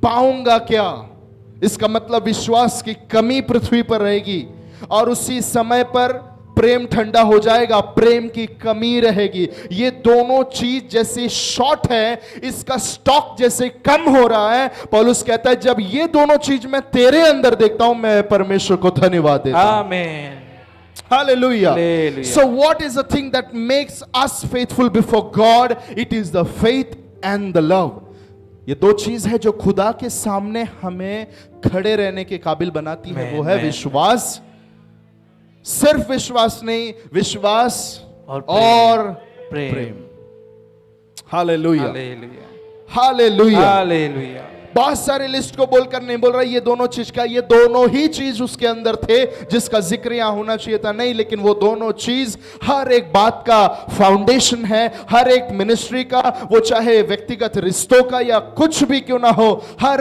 पाऊंगा क्या? इसका मतलब विश्वास की कमी पृथ्वी पर रहेगी और उसी समय पर प्रेम ठंडा हो जाएगा, प्रेम की कमी रहेगी। ये दोनों चीज जैसे शॉर्ट है, इसका स्टॉक जैसे कम हो रहा है। पौलुस कहता है जब ये दोनों चीज मैं तेरे अंदर देखता हूं, मैं परमेश्वर को धन्यवाद देता हूं। आमीन। Hallelujah. Hallelujah. So what is the thing that makes us faithful before God? It is the faith and the love. ये दो चीज है जो खुदा के सामने हमें खड़े रहने के काबिल बनाती है। वो है विश्वास, सिर्फ विश्वास नहीं, विश्वास और प्रेम। Hallelujah, hallelujah, hallelujah. बहुत सारे लिस्ट को बोलकर नहीं बोल रहा ये दोनों चीज का, ये दोनों ही चीज उसके अंदर थे जिसका जिक्र यहां होना चाहिए था, नहीं, लेकिन वो दोनों चीज हर एक बात का फाउंडेशन है, हर एक मिनिस्ट्री का, वो चाहे व्यक्तिगत रिश्तों का या कुछ भी क्यों ना हो, हर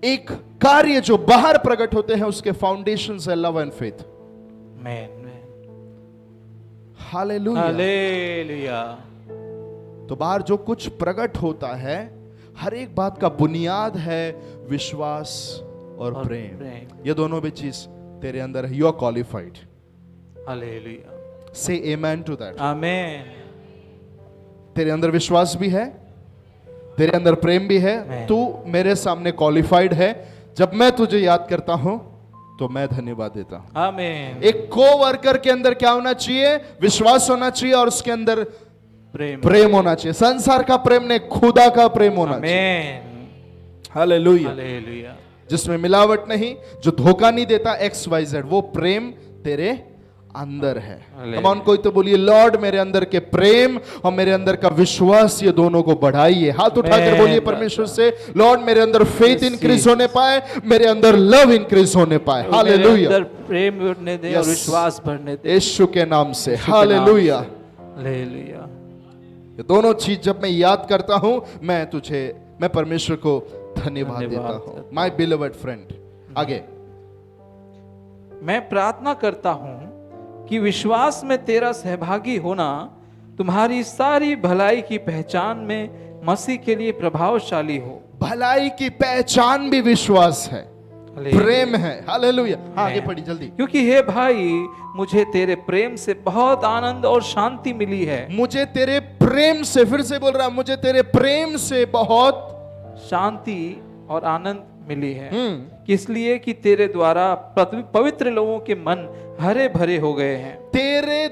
एक कार्य जो बाहर प्रकट होते हैं उसके फाउंडेशन है love and faith. Hallelujah, hallelujah. तो बाहर जो कुछ प्रकट होता है, हर एक बात का बुनियाद है विश्वास और प्रेम। ये दोनों भी चीज तेरे अंदर है। You are qualified. Hallelujah. Say amen to that. आमेन। तेरे अंदर विश्वास भी है, तेरे अंदर प्रेम भी है, तू मेरे सामने क्वालिफाइड है। जब मैं तुझे याद करता हूं तो मैं धन्यवाद देता हूं। आमेन। एक को-वर्कर के अंदर क्या होना चाहिए? विश्वास होना चाहिए और उसके अंदर प्रेम होना चाहिए। संसार का प्रेम नहीं, खुदा का प्रेम होना चाहिए। Hallelujah, hallelujah. जिसमें मिलावट नहीं, जो धोखा नहीं देता, XYZ, वो प्रेम तेरे अंदर है। कम ऑन, कोई तो बोलिए लॉर्ड मेरे अंदर के प्रेम और मेरे अंदर का विश्वास, ये दोनों को बढ़ाइए। हाथ उठाकर बोलिए परमेश्वर से, लॉर्ड मेरे अंदर फेथ इंक्रीज होने पाए, मेरे अंदर लव इंक्रीज होने पाए। हालेलुया, प्रेम बढ़ने दे और विश्वास बढ़ने दे यीशु के नाम से। Hallelujah, hallelujah. ये दोनों चीज जब मैं याद करता हूं, मैं परमेश्वर को धन्यवाद देता हूं। माय बिलोवेड फ्रेंड, आगे मैं प्रार्थना करता हूं कि विश्वास में तेरा सहभागी होना तुम्हारी सारी भलाई की पहचान में मसीह के लिए प्रभावशाली हो। भलाई की पहचान भी विश्वास है, प्रेम है। हालेलुया। आगे पढ़ी जल्दी। क्योंकि हे भाई, मुझे तेरे प्रेम से बहुत आनंद और शांति मिली है। मुझे तेरे प्रेम से, फिर से बोल रहा, मुझे तेरे प्रेम से बहुत शांति और आनंद मिली है, इसलिए कि तेरे द्वारा पवित्र लोगों के मन हरे भरे हो गए हैं। तेरे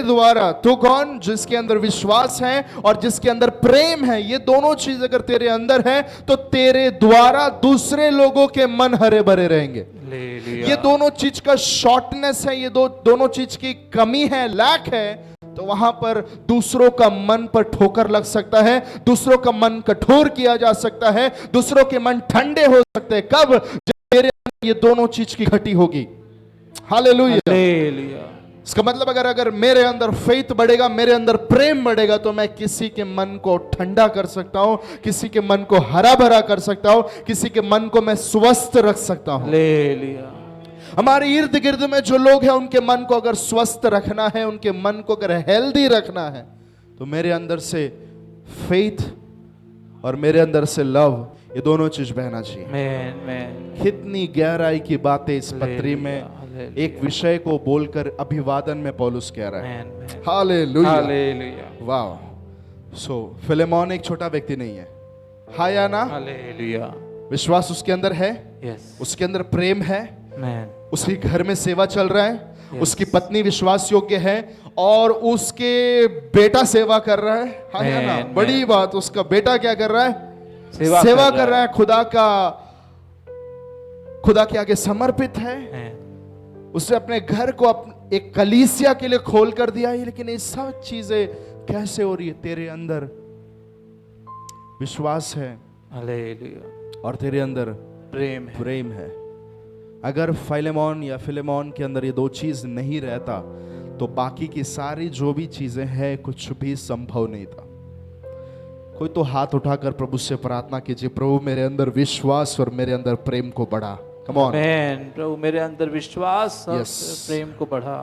द्वारा तो कौन? जिसके अंदर विश्वास है और जिसके अंदर प्रेम है। ये दोनों चीज अगर तेरे अंदर है तो तेरे द्वारा दूसरे लोगों के मन हरे भरे रहेंगे। ये दोनों चीज का शॉर्टनेस है, ये दोनों चीज की कमी है, लैक है, तो वहां पर दूसरों का मन पर ठोकर लग सकता है, दूसरों का मन कठोर किया जा सकता है, दूसरों के मन ठंडे हो सकते हैं। कब? जब तेरे अंदर ये दोनों चीज की घटी होगी। हालेलुया। इसका मतलब अगर मेरे अंदर फेथ बढ़ेगा, मेरे अंदर प्रेम बढ़ेगा, तो मैं किसी के मन को ठंडा कर सकता हूं, किसी के मन को हरा भरा कर सकता हूं, किसी के मन को मैं स्वस्थ रख सकता हूं। हालेलुया। हमारे इर्द गिर्द में जो लोग हैं उनके मन को अगर स्वस्थ रखना है, उनके मन को अगर हेल्दी रखना है, तो मेरे अंदर से फेथ और मेरे अंदर से लव, ये दोनों चीज बहना चाहिए। कितनी गहराई की बातें इस पत्री में एक विषय को बोलकर अभिवादन में पौलुस कह रहा है। Hallelujah, hallelujah. वाह। सो फिलेमोन एक छोटा व्यक्ति नहीं है, हाँ या ना? हालेलुया। विश्वास उसके अंदर है, उसके अंदर प्रेम है, उसके घर में सेवा चल रहा है, उसकी पत्नी विश्वास योग्य है और उसके बेटा सेवा कर रहा है। हाँ या ना? बड़ी बात, उसका बेटा क्या कर रहा है? सेवा कर रहा है, खुदा के आगे समर्पित है। उसने अपने घर को एक कलीसिया के लिए खोल कर दिया है। लेकिन ये सब चीजें कैसे हो रही है? तेरे अंदर विश्वास है, हालेलुया, और तेरे अंदर प्रेम है। अगर फिलेमोन के अंदर ये दो चीज नहीं रहता तो बाकी की सारी जो भी चीजें हैं कुछ भी संभव नहीं था। कोई तो हाथ उठाकर प्रभु से प्रार्थना कीजिए, प्रभु मेरे अंदर विश्वास और मेरे अंदर प्रेम को बढ़ा। Come on. प्रभु मेरे अंदर विश्वास और प्रेम को बढ़ा।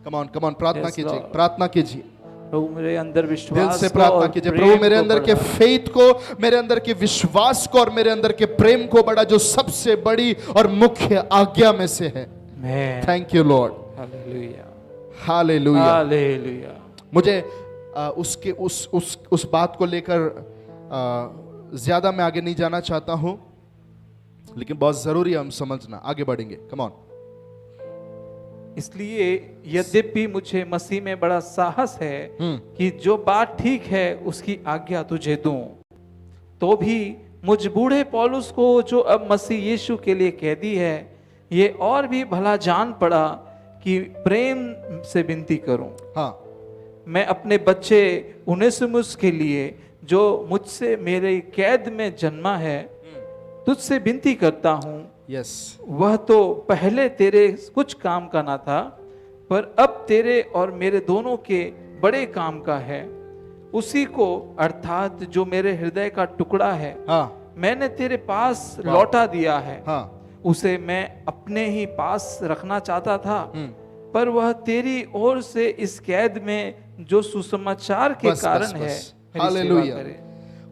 Come on, प्रार्थना कीजिए, प्रार्थना कीजिए। प्रभु मेरे अंदर विश्वास दिल से को प्रार्थना और कीजिए, प्रेम प्रभु मेरे को अंदर के बढ़ा। फेथ को, मेरे अंदर के विश्वास को और मेरे अंदर के प्रेम को बढ़ा, जो सबसे बड़ी और मुख्य आज्ञा में से है। Amen. Thank you Lord. Hallelujah hallelujah. Hallelujah. मुझे उसके उस बात को लेकर ज्यादा मैं आगे नहीं जाना चाहता हूं, लेकिन बहुत जरूरी है हम समझना। आगे बढ़ेंगे, कम ऑन। इसलिए यद्यपि मुझे मसीह में बड़ा साहस है कि जो बात ठीक है उसकी आज्ञा तुझे दूं, तो भी मुझ बूढ़े पौलुस को, जो अब मसीह यीशु के लिए कैदी है, ये और भी भला जान पड़ा कि प्रेम से विनती करूं। हाँ, मैं अपने बच्चे उनेसिमुस के लिए, जो मुझसे मेरे कैद में जन्मा है, तुझसे विनती करता हूं। यस। वह तो पहले तेरे कुछ काम का ना था, पर अब तेरे और मेरे दोनों के बड़े काम का है। उसी को, अर्थात जो मेरे हृदय का टुकड़ा है, हाँ, मैंने तेरे पास लौटा दिया है। हाँ, उसे मैं अपने ही पास रखना चाहता था, पर वह तेरी ओर से इस कैद में जो सुसमाचार के कारण है, मेरी हालेलुया। सेवा करे।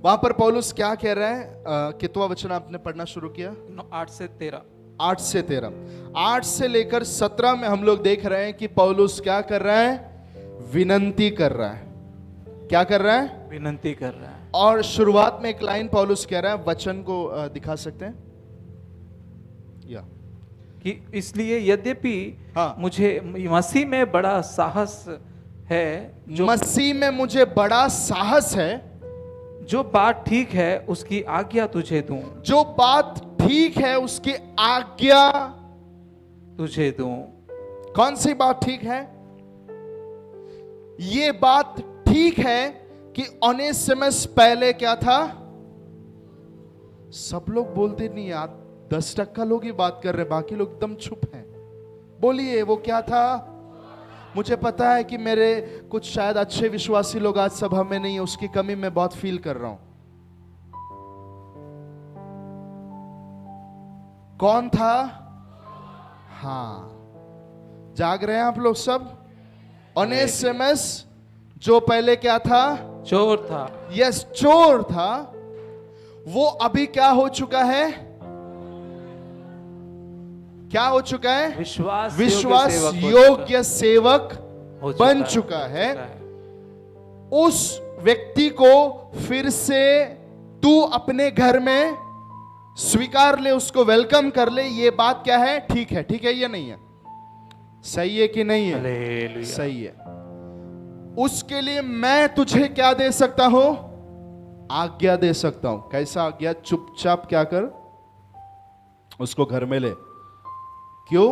वहां पर पौलुस क्या कह रहा है? कितवा वचन आपने पढ़ना शुरू किया? 8 से 13। 8 से 13, 8 से लेकर 17 में हम लोग देख रहे हैं कि पौलुस क्या कर रहा है? विनंती कर रहा है। क्या कर रहा है? विनंती कर रहा है। और शुरुआत में एक लाइन पौलुस कह रहा है, वचन को दिखा सकते हैं या? कि इसलिए यद्यपि हाँ। मुझे मसीह में बड़ा साहस है, जो मसीह में मुझे बड़ा साहस है, जो बात ठीक है उसकी आज्ञा तुझे दूं, जो बात ठीक है उसकी आज्ञा तुझे दूं। कौन सी बात ठीक है? ये बात ठीक है कि ओनेसिमस पहले क्या था? सब लोग बोलते नहीं यार, 10% लोग ही बात कर रहे हैं, बाकी लोग एकदम चुप हैं। बोलिए, वो क्या था? मुझे पता है कि मेरे कुछ शायद अच्छे विश्वासी लोग आज सभा में नहीं है, उसकी कमी मैं बहुत फील कर रहा हूं। कौन था? हाँ, जाग रहे हैं आप लोग सब? ओनेसिमस जो पहले क्या था? चोर था। यस, चोर था। वो अभी क्या हो चुका है? क्या हो चुका है? विश्वास योग्य सेवक बन चुका है। उस व्यक्ति को फिर से तू अपने घर में स्वीकार ले, उसको वेलकम कर ले। ये बात क्या है? ठीक है, ठीक है, ये नहीं है? सही है कि नहीं है? हालेलुया। सही है। उसके लिए मैं तुझे क्या दे सकता हूं? आज्ञा दे सकता हूं। कैसा आज्ञा? चुपचाप क्या कर, उसको घर में ले। क्यों?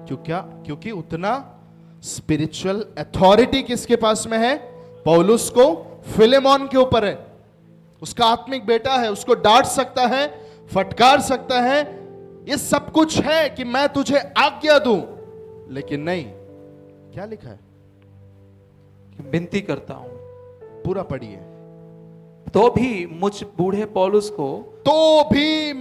क्योंकि उतना स्पिरिचुअल अथॉरिटी किसके पास में है? पौलुस को फिलेमोन के ऊपर है। उसका आत्मिक बेटा है, उसको डांट सकता है, फटकार सकता है, ये सब कुछ है कि मैं तुझे आज्ञा दूं। लेकिन नहीं, क्या लिखा है? विनती करता हूं। पूरा पढ़िए। तो भी मुझ बूढ़े पौलुस को, तो भी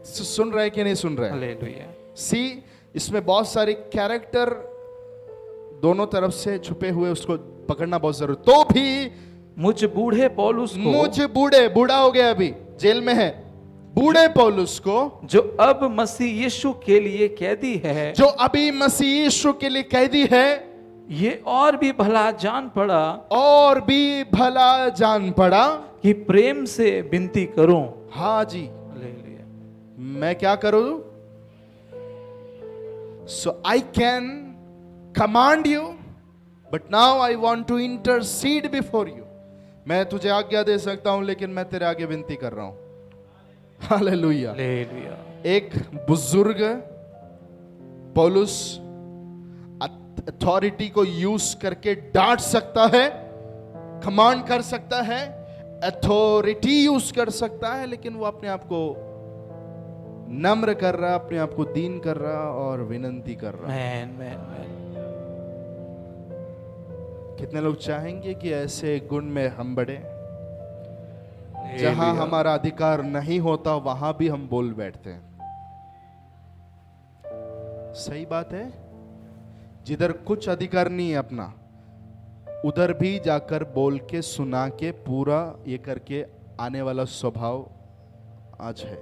सुन रहे कि नहीं सुन रहे? हालेलुया। सी, इसमें बहुत सारे कैरेक्टर दोनों तरफ से छुपे हुए, उसको पकड़ना बहुत जरूरी। तो भी मुझ बूढ़े पौलुस को, मुझे बूढ़ा हो गया, अभी जेल में है, बूढ़े पौलुस को, जो अब मसीह यीशु के लिए कैदी है, जो अभी मसीह यीशु के लिए कैदी है, ये और भी भला जान पड़ा, और भी भला जान पड़ा कि प्रेम से विनती करूं। हाँ जी, हालेलुया। मैं क्या करूं? So I can command you, but now I want to intercede before you. मैं तुझे आज्ञा दे सकता हूं, लेकिन मैं तेरे आगे विनती कर रहा हूं। हालेलुया। हालेलुया। एक बुजुर्ग पौलुस अथॉरिटी को यूज करके डांट सकता है, कमांड कर सकता है, अथॉरिटी यूज कर सकता है, लेकिन वो अपने आप को नम्र कर रहा, अपने आप को दीन कर रहा और विनंती कर रहा। मैन। कितने लोग चाहेंगे कि ऐसे गुण में हम बढ़े? जहां हमारा अधिकार नहीं होता वहां भी हम बोल बैठते हैं। सही बात है। जिधर कुछ अधिकार नहीं है अपना, उधर भी जाकर बोल के सुना के पूरा ये करके आने वाला स्वभाव आज है।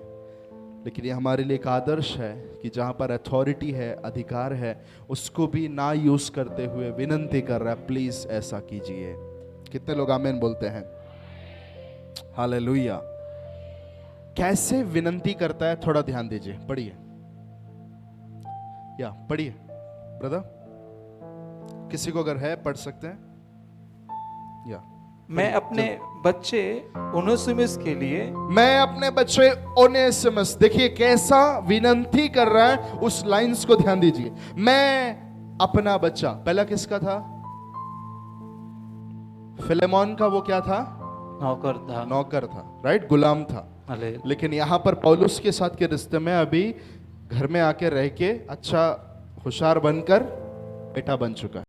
लेकिन ये हमारे लिए एक आदर्श है कि जहाँ पर अथॉरिटी है, अधिकार है, उसको भी ना यूज करते हुए विनंती कर रहा है, प्लीज ऐसा कीजिए। कितने लोग आमीन बोलते हैं? हालेलुया। कैसे विनंती करता है, थोड़ा ध्यान दीजिए, पढ़िए या पढ़िए ब्रदर, किसी को अगर है पढ़ सकते हैं या। मैं अपने बच्चे ओनेसिमुस के लिए, मैं अपने बच्चे ओनेसिमुस, देखिए कैसा विनंती कर रहा है, उस लाइंस को ध्यान दीजिए। मैं अपना बच्चा, पहला किसका था? फिलेमोन का। वो क्या था? नौकर था, राइट, गुलाम था। लेकिन यहां पर पौलुस के साथ के रिश्ते में अभी घर में आके रह के अच्छा होशियार बनकर बेटा बन चुका है।